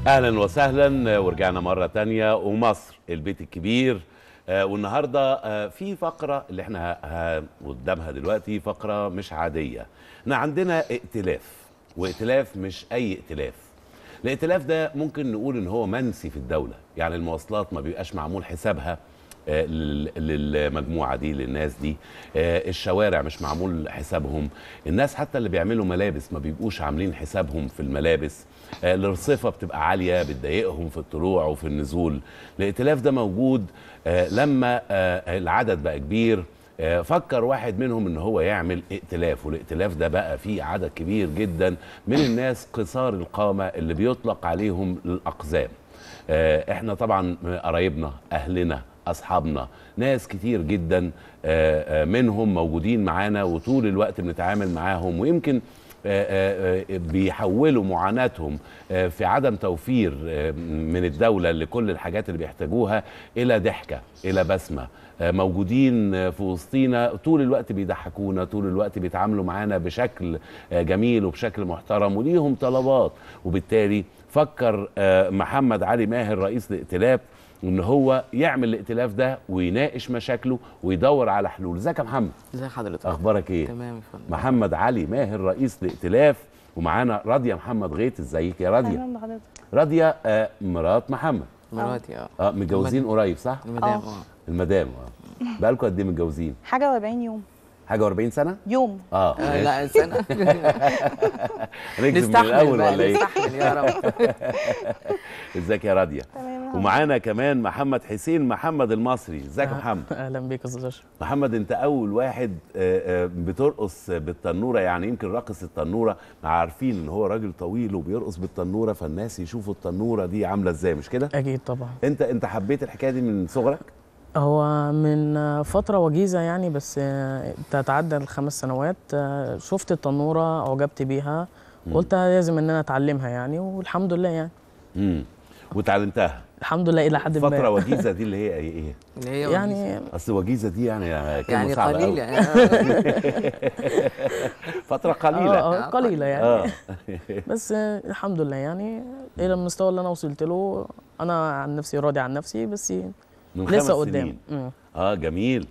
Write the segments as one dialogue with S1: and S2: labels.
S1: اهلا وسهلا، ورجعنا مره تانية ومصر البيت الكبير. والنهارده في فقره اللي احنا قدامها دلوقتي فقره مش عاديه. احنا عندنا ائتلاف، وائتلاف مش اي ائتلاف. الائتلاف ده ممكن نقول ان هو منسي في الدوله، يعني المواصلات ما بيبقاش معمول حسابها للمجموعه دي، للناس دي. الشوارع مش معمول حسابهم، الناس حتى اللي بيعملوا ملابس ما بيبقوش عاملين حسابهم في الملابس. الرصيفه بتبقى عاليه بتضايقهم في الطلوع وفي النزول. الائتلاف ده موجود لما العدد بقى كبير. فكر واحد منهم ان هو يعمل ائتلاف، والائتلاف ده بقى فيه عدد كبير جدا من الناس قصار القامه اللي بيطلق عليهم الاقزام. احنا طبعا قرايبنا، اهلنا، اصحابنا، ناس كتير جدا منهم موجودين معانا وطول الوقت بنتعامل معاهم، ويمكن بيحولوا معاناتهم في عدم توفير من الدولة لكل الحاجات اللي بيحتاجوها إلى ضحكة، إلى بسمة. موجودين في وسطينا طول الوقت بيضحكونا، طول الوقت بيتعاملوا معانا بشكل جميل وبشكل محترم، وليهم طلبات. وبالتالي فكر محمد علي ماهر رئيس الائتلاف ان هو يعمل الائتلاف ده ويناقش مشاكله ويدور على حلول. ازيك يا محمد؟
S2: ازي حضرتك؟
S1: اخبارك ايه؟
S2: تمام يا فندم.
S1: محمد علي ماهر رئيس الائتلاف، ومعانا راضيه محمد غيث. ازيك يا راضيه؟
S3: اهلا بحضرتك.
S1: راضيه مرات محمد.
S2: مراتي
S1: متجوزين قريب صح؟
S2: المدام
S1: المدام بقالكم قد ايه متجوزين؟
S3: حاجه و40 يوم.
S1: حاجه و40 سنه؟
S3: يوم.
S2: لا سنه.
S1: نكتب من الاول ولا ايه؟
S2: نستحمل يا رب.
S1: ازيك يا راضيه؟
S3: تمام.
S1: ومعانا كمان محمد حسين محمد المصري. ازيك يا محمد؟
S4: اهلا بيك يا استاذ اشرف.
S1: محمد، انت اول واحد بترقص بالتنوره، يعني يمكن راقص التنوره عارفين ان هو راجل طويل وبيرقص بالتنوره، فالناس يشوفوا التنوره دي عامله ازاي، مش كده؟
S4: اكيد طبعا.
S1: انت حبيت الحكايه دي من صغرك؟
S4: هو من فتره وجيزه يعني، بس تتعدى ال5 سنوات. شفت التنوره اعجبت بيها، قلت لازم ان انا اتعلمها يعني، والحمد لله يعني.
S1: وتعلمتها
S4: الحمد لله الى حد ما.
S1: فتره وجيزه دي اللي هي ايه؟
S2: اللي هي
S4: يعني
S1: اصل وجيزه دي يعني
S2: صعبة قليله
S1: يعني. فتره قليله.
S4: قليله يعني. بس الحمد لله يعني الى المستوى اللي انا وصلت له، انا عن نفسي راضي عن نفسي، بس
S1: من
S4: لسه
S1: 5
S4: قدام.
S1: سنين. جميل.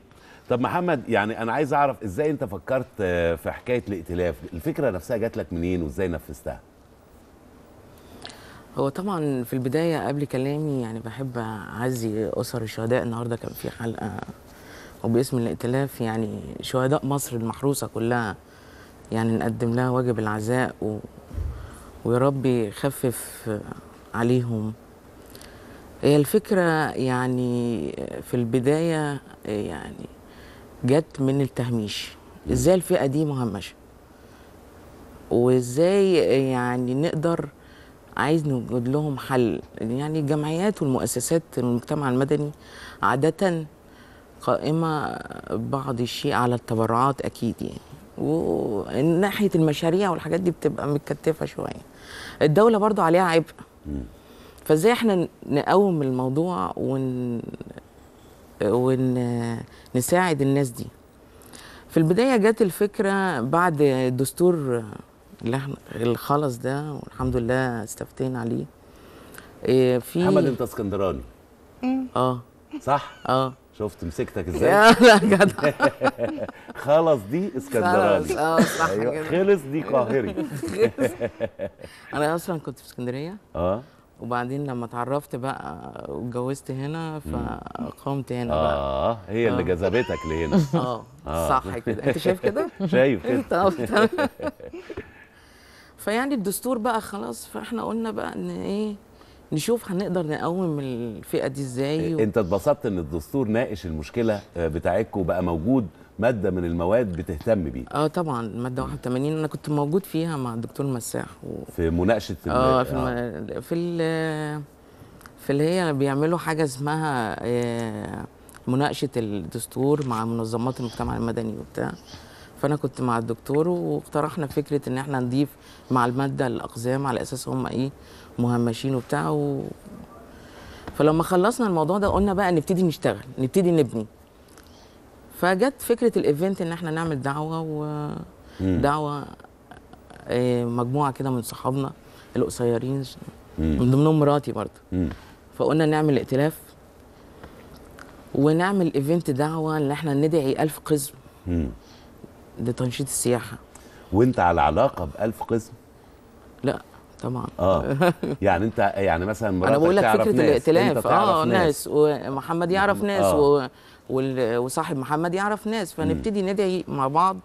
S1: طب محمد، يعني انا عايز اعرف ازاي انت فكرت في حكايه الائتلاف، الفكره نفسها جات لك منين وازاي نفذتها؟
S2: هو طبعا في البدايه قبل كلامي يعني بحب اعزي اسر الشهداء. النهارده كان في حلقه وباسم الائتلاف، يعني شهداء مصر المحروسه كلها، يعني نقدم لها واجب العزاء ويا رب يخفف عليهم. هي الفكره يعني في البدايه يعني جت من التهميش، ازاي الفئه دي مهمشه وازاي يعني نقدر، عايز نوجد لهم حل. يعني الجمعيات والمؤسسات المجتمع المدني عادة قائمة بعض الشيء على التبرعات أكيد يعني، وناحية المشاريع والحاجات دي بتبقى متكتفة شوية. الدولة برضو عليها عبء، فازاي احنا نقوم الموضوع ونساعد الناس دي. في البداية جت الفكرة بعد الدستور اللي خلص ده، والحمد لله استفتينا عليه. في
S1: محمد انت اسكندراني؟ صح؟ شفت مسكتك ازاي؟
S2: لا جدع.
S1: خلص دي اسكندراني.
S2: صح
S1: أيوة.
S2: كده.
S1: خلص دي قاهري.
S2: انا اصلا كنت في اسكندريه، وبعدين لما اتعرفت بقى واتجوزت هنا فقمت هنا بقى.
S1: هي اللي جذبتك لهنا.
S2: صح كده. انت شايف كده؟
S1: شايف كده.
S2: فيعني الدستور بقى خلاص، فاحنا قلنا بقى ان ايه، نشوف هنقدر نقوم الفئه دي ازاي.
S1: انت اتبسطت ان الدستور ناقش المشكله بتاعتكم وبقى موجود ماده من المواد بتهتم بيه؟
S2: طبعا ماده 81 انا كنت موجود فيها مع الدكتور مساح
S1: في مناقشه
S2: في اللي هي بيعملوا حاجه اسمها مناقشه الدستور مع منظمات المجتمع المدني وبتاع. فانا كنت مع الدكتور واقترحنا فكره ان احنا نضيف مع الماده الاقزام على اساس هم ايه مهمشين وبتاع فلما خلصنا الموضوع ده قلنا بقى نبتدي نشتغل، نبتدي نبني. فجت فكره الايفنت ان احنا نعمل دعوه مجموعه كده من صحابنا القصيرين، من ضمنهم مراتي برضه. فقلنا نعمل ائتلاف ونعمل ايفنت دعوه ان احنا ندعي 1000 قزم لتنشيط السياحه.
S1: وانت على علاقه ب1000 قزم؟
S2: لا طبعا.
S1: يعني انت يعني مثلا مراتك
S2: انا بقول لك
S1: تعرف
S2: فكره
S1: ناس،
S2: الائتلاف.
S1: انت تعرف
S2: ناس ومحمد يعرف ناس وصاحب محمد يعرف ناس، فنبتدي ندعي مع بعض.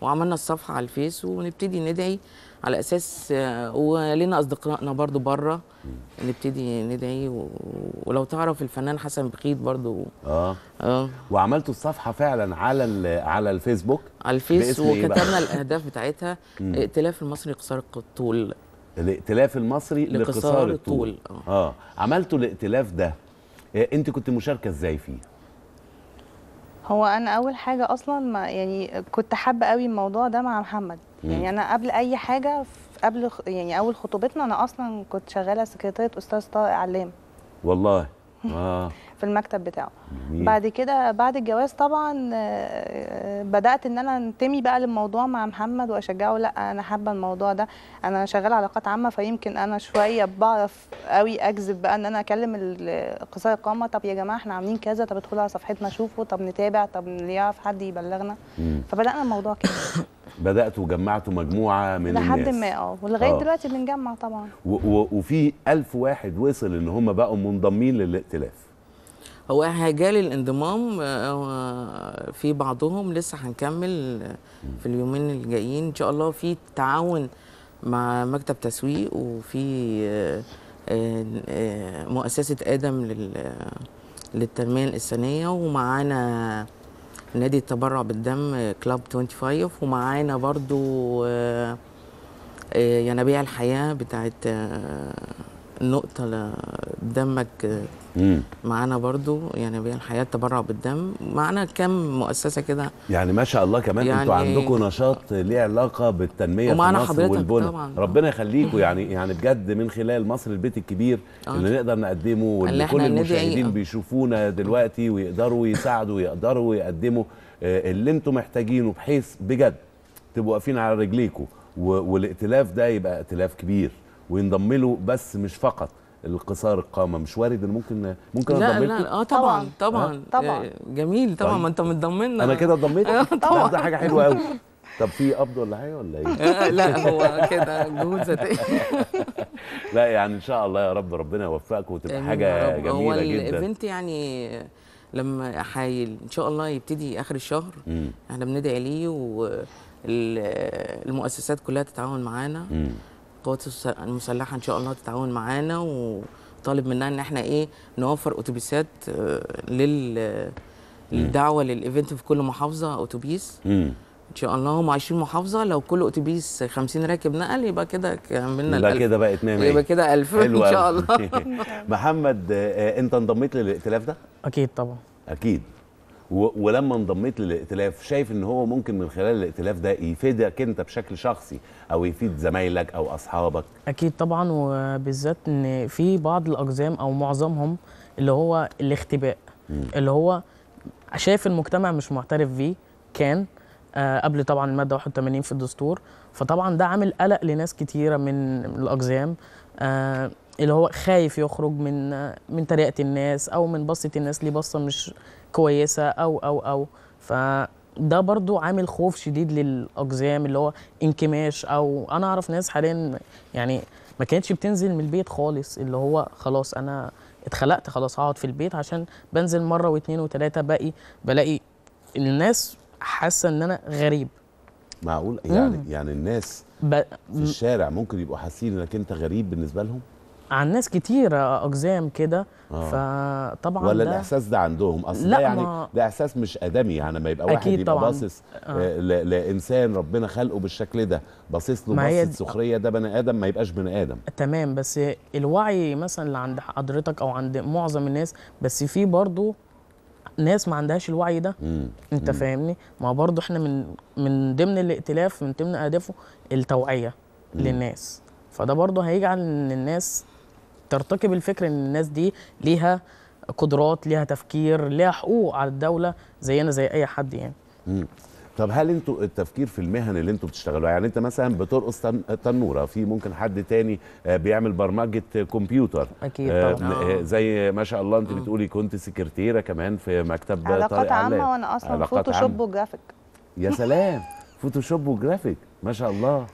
S2: وعملنا الصفحه على الفيس ونبتدي ندعي على اساس، ولنا اصدقائنا برضو بره نبتدي ندعي. ولو تعرف الفنان حسن بخيت برضو.
S1: وعملتوا الصفحه فعلا على الفيسبوك؟
S2: على الفيس، وكتبنا الاهداف بتاعتها. ائتلاف المصري لقصار الطول.
S1: الائتلاف المصري لقصار الطول. عملتوا الائتلاف ده، انت كنت مشاركه ازاي فيه؟
S3: هو انا اول حاجه اصلا ما يعني كنت حابه قوي الموضوع ده مع محمد. يعني انا قبل اي حاجه، قبل يعني اول خطوبتنا انا اصلا كنت شغاله سكرتيره استاذ طارق علام.
S1: والله.
S3: في المكتب بتاعه. بعد كده بعد الجواز طبعا بدات ان انا انتمي بقى للموضوع مع محمد واشجعه. لا انا حابه الموضوع ده، انا شغاله علاقات عامه، فيمكن انا شويه بعرف قوي اجذب بقى ان انا اكلم قصار القامه. طب يا جماعه احنا عاملين كذا، طب ادخلوا على صفحتنا شوفوا، طب نتابع، طب يعرف حد يبلغنا. فبدانا الموضوع كده.
S1: بداتوا وجمعتوا مجموعه من الناس
S3: لحد ما ولغايه دلوقتي بنجمع طبعا.
S1: وفي 1000 واحد وصل ان هم بقوا منضمين للائتلاف.
S2: هو هيجالي الانضمام، في بعضهم لسه هنكمل في اليومين الجايين ان شاء الله. في تعاون مع مكتب تسويق، وفي مؤسسه ادم للتنميه الانسانيه، ومعانا نادي التبرع بالدم كلاب 25، ومعانا برضو ينابيع الحياه بتاعت النقطه دمك. معانا برضو ينابيع الحياه تبرع بالدم. معانا كام مؤسسه كده.
S1: يعني ما شاء الله كمان يعني انتوا عندكم نشاط ليه علاقه بالتنميه في مصر والبنى. ربنا يخليكم. يعني بجد من خلال مصر البيت الكبير اللي نقدر نقدمه، واللي كل المشاهدين بيشوفونا دلوقتي ويقدروا يساعدوا ويقدروا يقدموا اللي انتم محتاجينه، بحيث بجد تبقوا واقفين على رجليكم، والائتلاف ده يبقى ائتلاف كبير وينضم له. بس مش فقط القصار القامه، مش وارد ان ممكن انضم لكم؟
S2: لا طبعا جميل طبعا. ما انت متضمن.
S1: انا كده اتضميت. طبعا ده حاجه حلوه قوي. طب في قبض ولا حاجه ولا ايه؟
S2: لا هو كده جهود ذاتيه.
S1: لا يعني ان شاء الله يا رب ربنا يوفقكم وتبقى حاجه جميله
S2: هو
S1: جدا.
S2: الايفنت يعني لما ان شاء الله يبتدي اخر الشهر، احنا بندعي ليه، والمؤسسات كلها تتعاون معانا. القوات المسلحه ان شاء الله تتعاون معانا، وطالب مننا ان احنا نوفر اتوبيسات للدعوه للايفنت في كل محافظه اتوبيس. ان شاء الله هم 20 محافظه، لو كل اتوبيس 50 راكب نقل يبقى كده كملنا
S1: يبقى كده بقت 100.
S2: يبقى كده 1000 ان شاء الله.
S1: محمد، انت انضميت للائتلاف ده؟
S4: اكيد طبعا.
S1: اكيد. ولما انضميت للائتلاف شايف ان هو ممكن من خلال الائتلاف ده يفيدك انت بشكل شخصي، او يفيد زمايلك او اصحابك؟
S4: اكيد طبعا، وبالذات ان في بعض الاقزام او معظمهم اللي هو الاختباء، اللي هو شايف المجتمع مش معترف بيه كان قبل طبعا الماده 81 في الدستور. فطبعا ده عامل قلق لناس كتيره من الاقزام، اللي هو خايف يخرج من طريقه الناس او من بصه الناس ليه بصه مش كويسه او فده برضو عامل خوف شديد للاقزام، اللي هو انكماش. او انا اعرف ناس حاليا يعني ما كانتش بتنزل من البيت خالص، اللي هو خلاص انا اتخلقت خلاص هقعد في البيت، عشان بنزل مره واثنين وثلاثه بلاقي الناس حاسه ان انا غريب.
S1: معقول؟ يعني الناس في الشارع ممكن يبقوا حاسين انك انت غريب بالنسبه لهم؟
S4: عن ناس كتير اقزام كده. فطبعا
S1: ولا الاحساس ده عندهم اصلا؟ ده يعني ده احساس مش ادمي. يعني ما يبقى واحد يبقى باصص لانسان ربنا خلقه بالشكل ده، باصص له بصه سخريه، ده بني ادم ما يبقاش بني ادم.
S4: تمام، بس الوعي مثلا اللي عند حضرتك او عند معظم الناس، بس في برضو ناس ما عندهاش الوعي ده. انت فاهمني؟ ما برضو احنا من ضمن الائتلاف، من ضمن اهدافه التوعيه للناس. فده برضو هيجعل ان الناس ترتكب الفكر ان الناس دي ليها قدرات، ليها تفكير، ليها حقوق على الدوله زينا زي اي حد يعني.
S1: طب هل انتوا التفكير في المهن اللي انتوا بتشتغلوها، يعني انت مثلا بترقص تنوره، في ممكن حد تاني بيعمل برمجه كمبيوتر،
S4: اكيد طبعا.
S1: زي ما شاء الله انت بتقولي كنت سكرتيره كمان في مكتب
S3: علاقات
S1: طارق علام.
S3: عامه، وانا اصلا
S1: علاقات
S3: فوتوشوب
S1: عامة.
S3: وجرافيك.
S1: يا سلام، فوتوشوب وجرافيك، ما شاء الله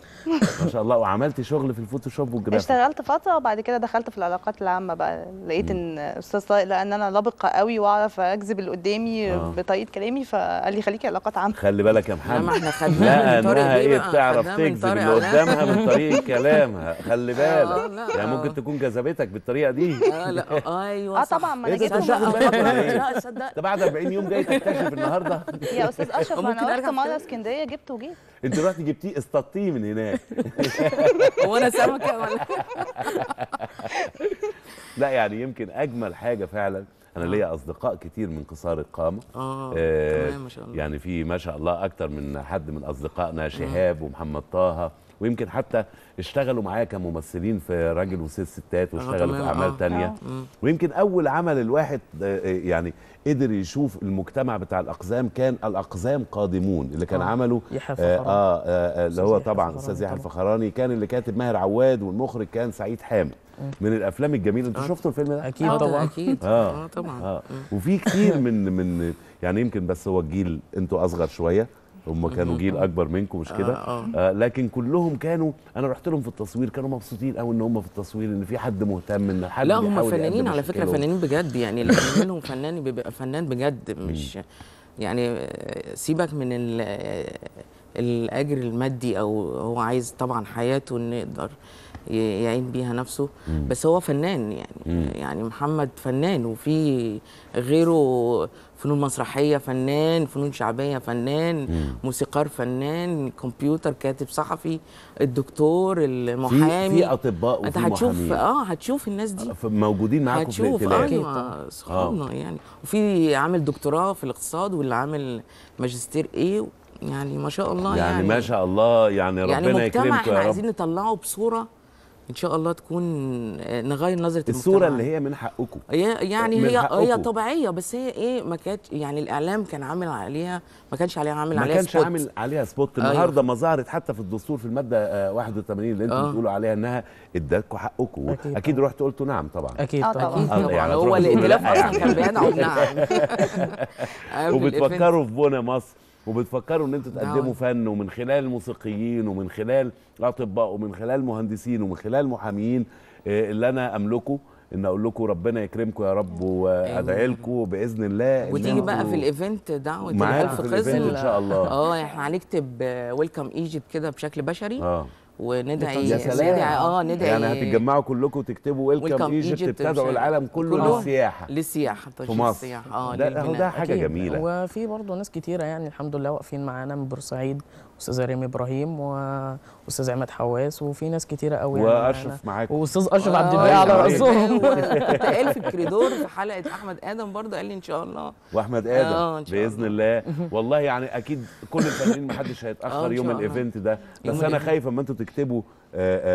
S1: ما شاء الله. وعملتي شغل في الفوتوشوب والجرافيك؟
S3: اشتغلت فتره وبعد كده دخلت في العلاقات العامه بقى، لقيت ان استاذ طارق لان انا لبقه قوي واعرف اجذب اللي قدامي بطريقه كلامي، فقال لي خليكي علاقات عامه.
S1: خلي بالك يا محمد،
S2: ما احنا خدناها من طارق
S1: انها
S2: بيه بقى،
S1: بتعرف
S2: خدناها من
S1: تجذب
S2: طارق
S1: اللي
S2: علام.
S1: قدامها من طريقه كلامها، خلي بالك.
S2: لا،
S1: يعني ممكن تكون جذبتك بالطريقه دي.
S2: لا ايوه صح.
S3: طبعا، ما انا
S1: إيه ده،
S3: جيت
S1: أنت مش واخد بالك ولا إيه؟
S2: لا صدق.
S1: انت بعد 40 يوم جاي تكتشف النهارده؟
S3: يا استاذ اشرف، ما
S2: ممكن
S3: انا رحت
S2: أرجع
S3: مره
S2: تاني؟
S3: اسكندريه جبت وجيت.
S1: انت رحت جبتيه اصطادتيه من هناك.
S2: هو انا سمكه ولا؟
S1: لا يعني يمكن اجمل حاجه فعلا، انا ليا اصدقاء كتير من قصار القامه.
S2: تمام ما شاء الله.
S1: يعني في ما شاء الله اكتر من حد من اصدقائنا، شهاب ومحمد طه، ويمكن حتى اشتغلوا معايا كممثلين في راجل وست ستات، واشتغلوا في
S2: تمام.
S1: اعمال تانية. ويمكن اول عمل الواحد يعني قدر يشوف المجتمع بتاع الاقزام كان الاقزام قادمون، اللي كان عمله
S4: يحيى الفخراني.
S1: اللي هو
S4: أستاذ يحيى
S1: طبعا
S4: الفخراني
S1: استاذ يحيى
S4: طبعا.
S1: الفخراني، كان اللي كاتب ماهر عواد، والمخرج كان سعيد حامد. من الافلام الجميله. انتوا شفتوا الفيلم ده؟
S4: اكيد طبعا.
S2: اكيد طبعا.
S1: وفي كتير من يعني يمكن بس هو الجيل، انتوا اصغر شويه، هم كانوا جيل اكبر منكم مش كده؟ لكن كلهم كانوا، انا رحت لهم في التصوير كانوا مبسوطين قوي ان هم في التصوير، ان في حد مهتم، ان حد
S2: لا هم
S1: بيحاول
S2: فنانين
S1: يقدم
S2: على فكره،
S1: مشاكلهم.
S2: فنانين بجد يعني. اللي بيعملهم فنان بيبقى فنان بجد، مش يعني سيبك من الاجر المادي، او هو عايز طبعا حياته انه يقدر يعين بيها نفسه، بس هو فنان يعني. يعني محمد فنان، وفي غيره فنون مسرحيه فنان، فنون شعبيه فنان، موسيقار فنان، كمبيوتر، كاتب صحفي، الدكتور، المحامي.
S1: في اطباء وفي
S2: انت هتشوف
S1: محامين.
S2: هتشوف الناس دي،
S1: موجودين معاكم في
S2: هتشوف.
S1: الائتلاف.
S2: ايوه صحابنا يعني. وفي عامل دكتوراه في الاقتصاد، واللي عامل ماجستير ايه، يعني ما شاء الله يعني
S1: ما شاء الله، يعني ربنا
S2: يعني مجتمع
S1: يكرمكم
S2: احنا
S1: يا رب.
S2: عايزين نطلعه بصوره ان شاء الله تكون نغير نظره
S1: الصوره
S2: المجتمع.
S1: اللي هي من حقكم،
S2: يعني
S1: من
S2: هي
S1: حقكم.
S2: طبيعيه، بس هي ايه، ما كانت يعني الاعلام كان عامل عليها، ما كانش عامل
S1: ما
S2: عليها
S1: كانش
S2: سبوت.
S1: عامل عليها سبوت.
S2: أيوة.
S1: النهارده ما ظهرت حتى في الدستور في الماده 81 اللي انتم بتقولوا عليها انها ادتكم حقكم. اكيد رحتوا قلتوا نعم طبعا.
S4: اكيد
S3: طبعا.
S2: اكيد طبعا.
S1: يعني
S2: هو
S1: هتروحوا تقولوا
S2: الائتلاف
S1: لا
S2: اصلا
S1: يعني.
S2: كان بيدعو بنعم.
S1: وبتفكروا في بنى مصر، وبتفكروا ان انتوا تقدموا
S2: نعم.
S1: فن، ومن خلال الموسيقيين، ومن خلال الاطباء، ومن خلال مهندسين، ومن خلال محامين. اللي انا املكه ان اقول لكم ربنا يكرمكم يا رب، وادعي لكم باذن الله.
S2: وتيجي بقى في الايفنت دعوه
S1: معانا
S2: الالف
S1: في الايفنت
S2: خصم
S1: ان شاء الله.
S2: احنا هنكتب ويلكم ايجيبت كده بشكل بشري. وندعي
S1: يا سلام.
S2: ندعي
S1: يعني هتتجمعوا كلكم تكتبوا ويلكم ايجيبت، بتدعوا العالم كله للسياحه.
S2: للسياحه
S1: في مصر. ده حاجه
S4: أكيد.
S1: جميله.
S4: وفي برضه ناس كتيره يعني الحمد لله واقفين معانا من بورسعيد، استاذ ريم ابراهيم واستاذ عماد حواس، وفي ناس كتيره قوي يعني
S1: واشرف معاكم،
S4: واستاذ اشرف عبد الباقي على راسهم.
S2: كنت قال في الكريدور في حلقه احمد ادم برضه، قال لي ان شاء الله.
S1: واحمد ادم باذن الله. والله يعني اكيد كل الفنانين ما حدش هيتاخر يوم الايفنت ده، بس انا خايف اما انتوا تكتبوا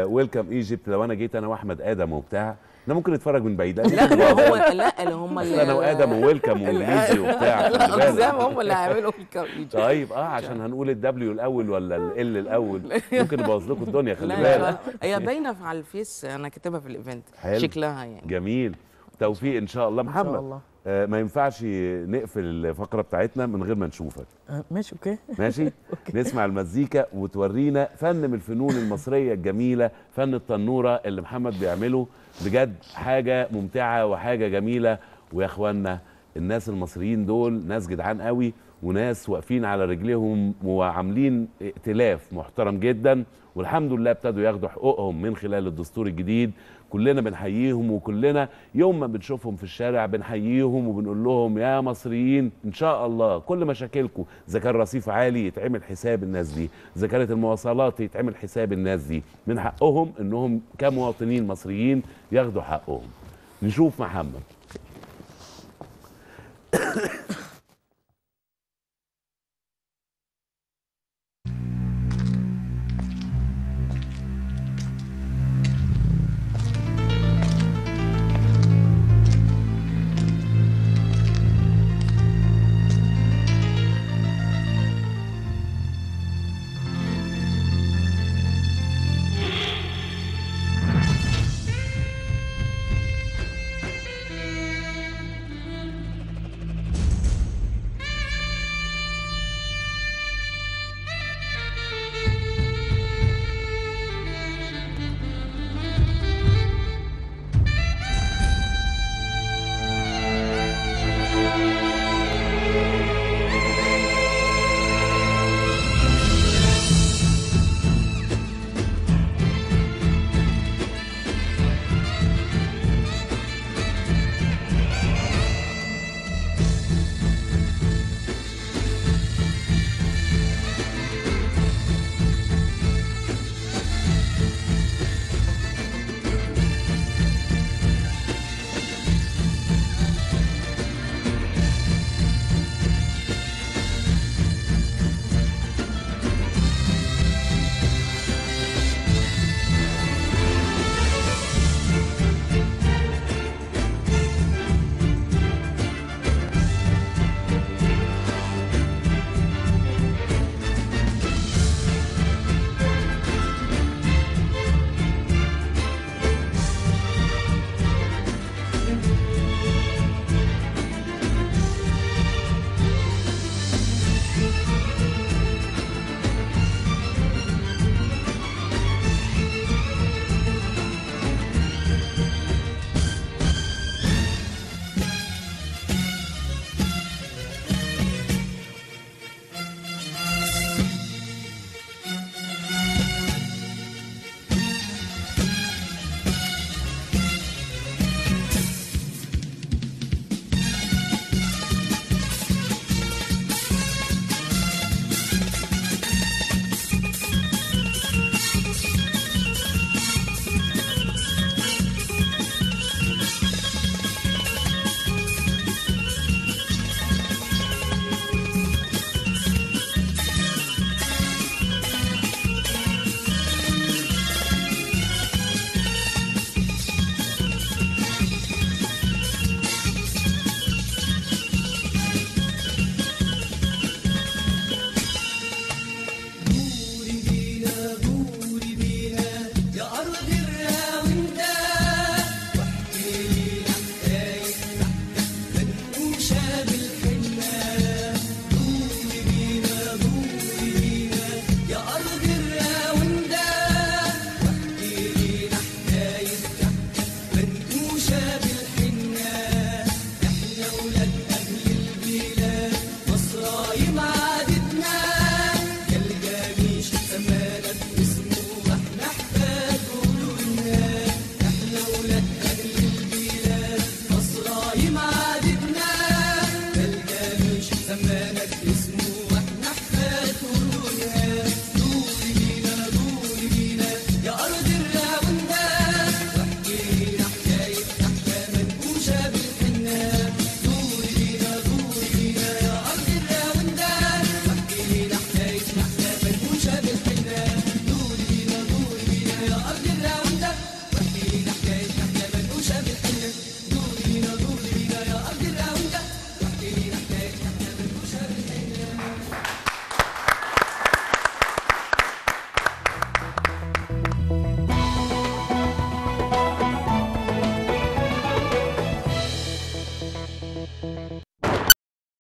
S1: ويلكم ايجيبت، لو انا جيت انا واحمد ادم وبتاع، احنا ممكن نتفرج من بعيد.
S2: لا اللي هم
S1: انا وادم وويلكم وانجليزي وبتاع.
S2: الاقزام هم اللي هيعملوا ويلكم ايجيبت.
S1: طيب عشان هنقول الدبليو الاول ولا ال الاول، ممكن نبوظ لكم الدنيا. خلي
S2: لا
S1: بالك.
S2: هي باينه على الفيس، انا كاتبها في الايفنت شكلها يعني.
S1: جميل. توفيق ان شاء الله. محمد،
S4: ان شاء الله.
S1: ما ينفعش نقفل الفقره بتاعتنا من غير ما نشوفك.
S4: ماشي اوكي.
S1: ماشي. نسمع المزيكا وتورينا فن من الفنون المصريه الجميله، فن التنوره اللي محمد بيعمله. بجد حاجه ممتعه وحاجه جميله. ويا اخوانا، الناس المصريين دول ناس جدعان قوي، وناس واقفين على رجليهم، وعاملين ائتلاف محترم جدا، والحمد لله ابتدوا ياخدوا حقوقهم من خلال الدستور الجديد. كلنا بنحييهم، وكلنا يوم ما بنشوفهم في الشارع بنحييهم وبنقول لهم يا مصريين ان شاء الله كل مشاكلكم، اذا كان رصيف عالي يتعمل حساب الناس دي، اذا كانت المواصلات يتعمل حساب الناس دي. من حقهم انهم كمواطنين مصريين ياخدوا حقهم. نشوف محمد.